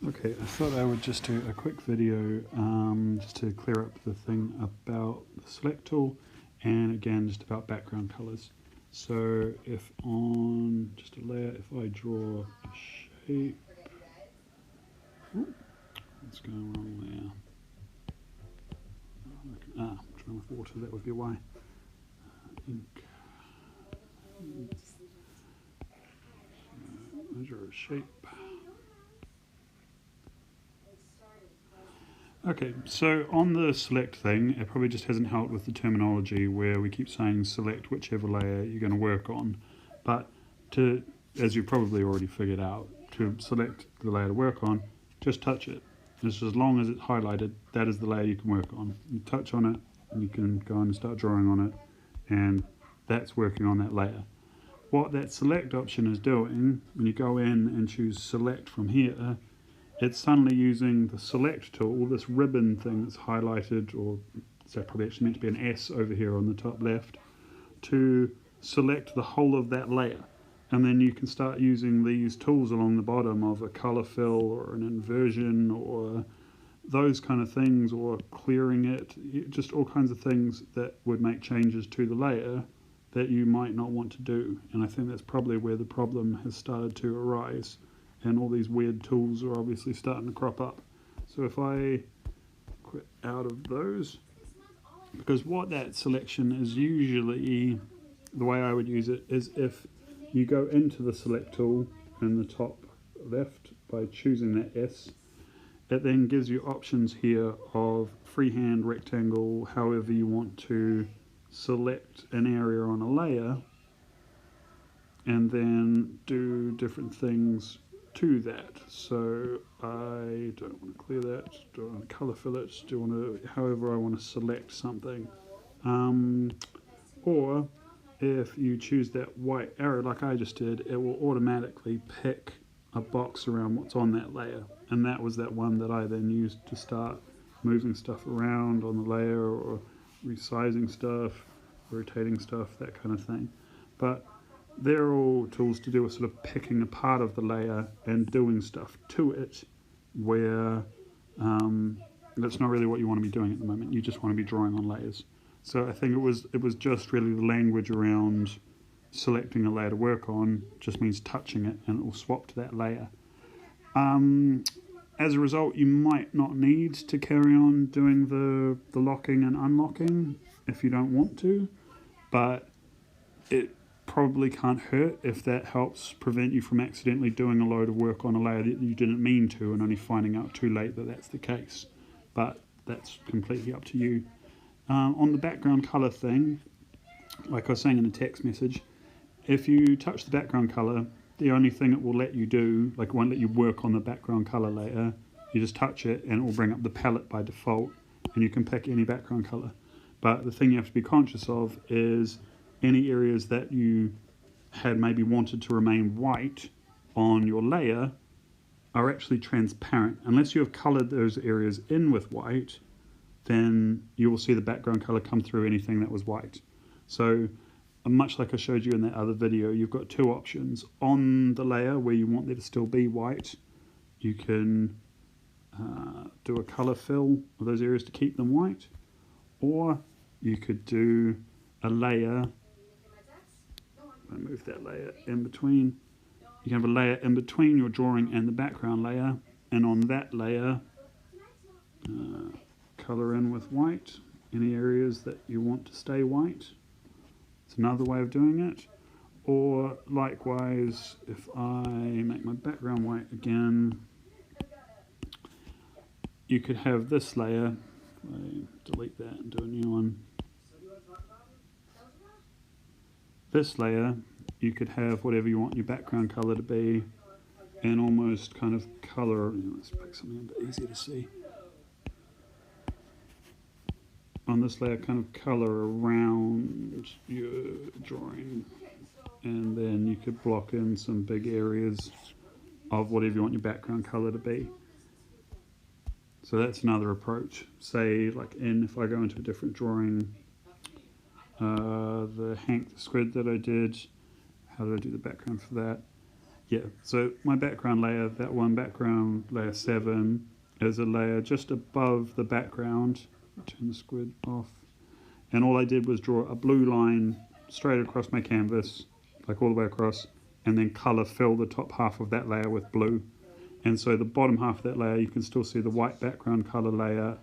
Okay, I thought I would just do a quick video just to clear up the thing about the select tool, and again just about background colors. So if on just a layer, if I draw a shape, what's going wrong there? I'm trying with water, that would be why. Ink. I draw a shape. Okay, so on the select thing, it probably just hasn't helped with the terminology where we keep saying select whichever layer you're going to work on. But to, as you probably already figured out, to select the layer to work on, just touch it. Just as long as it's highlighted, that is the layer you can work on. You touch on it, and you can go and start drawing on it, and that's working on that layer. What that select option is doing, when you go in and choose select from here, it's suddenly using the select tool, this ribbon thing that's highlighted, or it's probably actually meant to be an S over here on the top left, to select the whole of that layer. And then you can start using these tools along the bottom of a color fill or an inversion or those kind of things, or clearing it, just all kinds of things that would make changes to the layer that you might not want to do. And I think that's probably where the problem has started to arise. And all these weird tools are obviously starting to crop up. So if I quit out of those, because what that selection is usually, the way I would use it is if you go into the select tool in the top left by choosing that S, it then gives you options here of freehand, rectangle, however you want to select an area on a layer, and then do different things to that. So I don't want to clear that, don't want to color fill it, do want to, however I want to select something. Or if you choose that white arrow like I just did, it will automatically pick a box around what's on that layer. And that was that one that I then used to start moving stuff around on the layer, or resizing stuff, rotating stuff, that kind of thing. But they're all tools to do with sort of picking a part of the layer and doing stuff to it, where that's not really what you want to be doing at the moment. You just want to be drawing on layers. So I think it was just really the language around selecting a layer to work on just means touching it and it will swap to that layer. As a result, you might not need to carry on doing the locking and unlocking if you don't want to, but it probably can't hurt if that helps prevent you from accidentally doing a load of work on a layer that you didn't mean to and only finding out too late that that's the case. But that's completely up to you. On the background color thing, like I was saying in the text message, if you touch the background color, the only thing it will let you do, like it won't let you work on the background color layer, you just touch it and it will bring up the palette by default and you can pick any background color. But the thing you have to be conscious of is any areas that you had maybe wanted to remain white on your layer are actually transparent. Unless you have colored those areas in with white, then you will see the background color come through anything that was white. So much like I showed you in that other video, you've got two options. On the layer where you want there to still be white, you can do a color fill of those areas to keep them white, or you could do a layer, I move that layer in between. You can have a layer in between your drawing and the background layer, and on that layer, color in with white any areas that you want to stay white. It's another way of doing it. Or likewise, if I make my background white again, you could have this layer, I delete that and do a new one. This layer, you could have whatever you want your background color to be, and almost kind of color, let's pick something a bit easier to see. On this layer, kind of color around your drawing, and then you could block in some big areas of whatever you want your background color to be. So that's another approach. Say, like if I go into a different drawing, the Hank the Squid that I did, how did I do the background for that? yeah, so my background layer, that one background layer 7, is a layer just above the background. Turn the squid off. And all I did was draw a blue line straight across my canvas, like all the way across, and then colour fill the top half of that layer with blue. And so the bottom half of that layer, you can still see the white background colour layer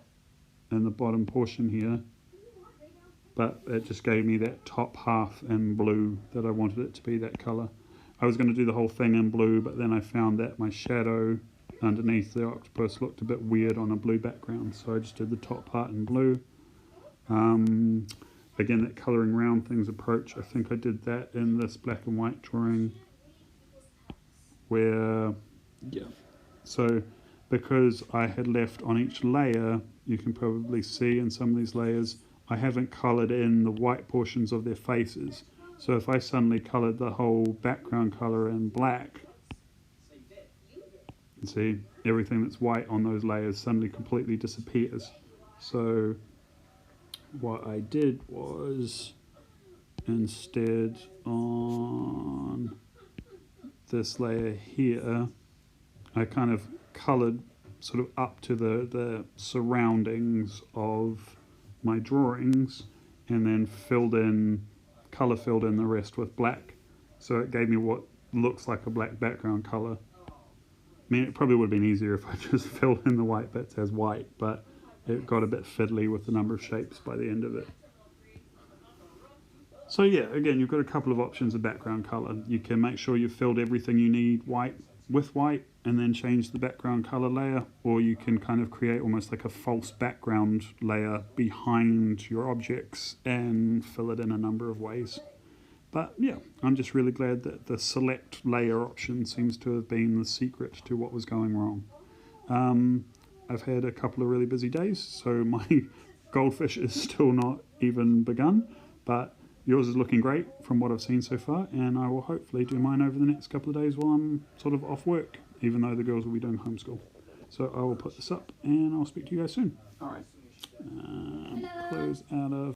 in the bottom portion here. But it just gave me that top half in blue that I wanted it to be, that colour. I was going to do the whole thing in blue, but then I found that my shadow underneath the octopus looked a bit weird on a blue background, so I just did the top part in blue. Again, that colouring round things approach, I think I did that in this black and white drawing where, yeah, so because I had left on each layer, you can probably see in some of these layers, I haven't coloured in the white portions of their faces. So if I suddenly coloured the whole background colour in black, you see everything that's white on those layers suddenly completely disappears. So what I did was, instead on this layer here, I kind of coloured sort of up to the surroundings of my drawings, and then colour filled in the rest with black. So it gave me what looks like a black background colour. I mean, it probably would have been easier if I just filled in the white bits as white, but it got a bit fiddly with the number of shapes by the end of it. So yeah, again, you've got a couple of options of background colour. You can make sure you've filled everything you need white with white and then change the background colour layer, or you can kind of create almost like a false background layer behind your objects and fill it in a number of ways. But yeah, I'm just really glad that the select layer option seems to have been the secret to what was going wrong. I've had a couple of really busy days, so my goldfish is still not even begun, but yours is looking great from what I've seen so far, and I will hopefully do mine over the next couple of days while I'm sort of off work, even though the girls will be doing homeschool. So I will put this up, and I'll speak to you guys soon. All right. Close out of